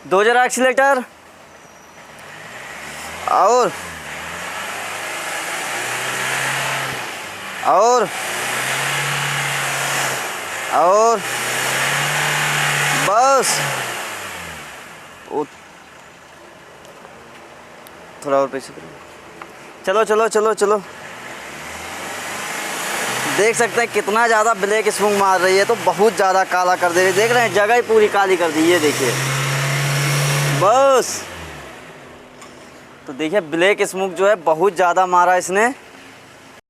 दो जरा एक्सीलेटर। और बस। थोड़ा और पीछे चलो चलो चलो चलो। देख सकते हैं कितना ज़्यादा ब्लैक स्मोक मार रही है, तो बहुत ज़्यादा काला कर दे रही है। देख रहे हैं जगह ही पूरी काली कर दी है, देखिए बस। तो देखिए ब्लैक स्मोक जो है बहुत ज़्यादा मारा इसने।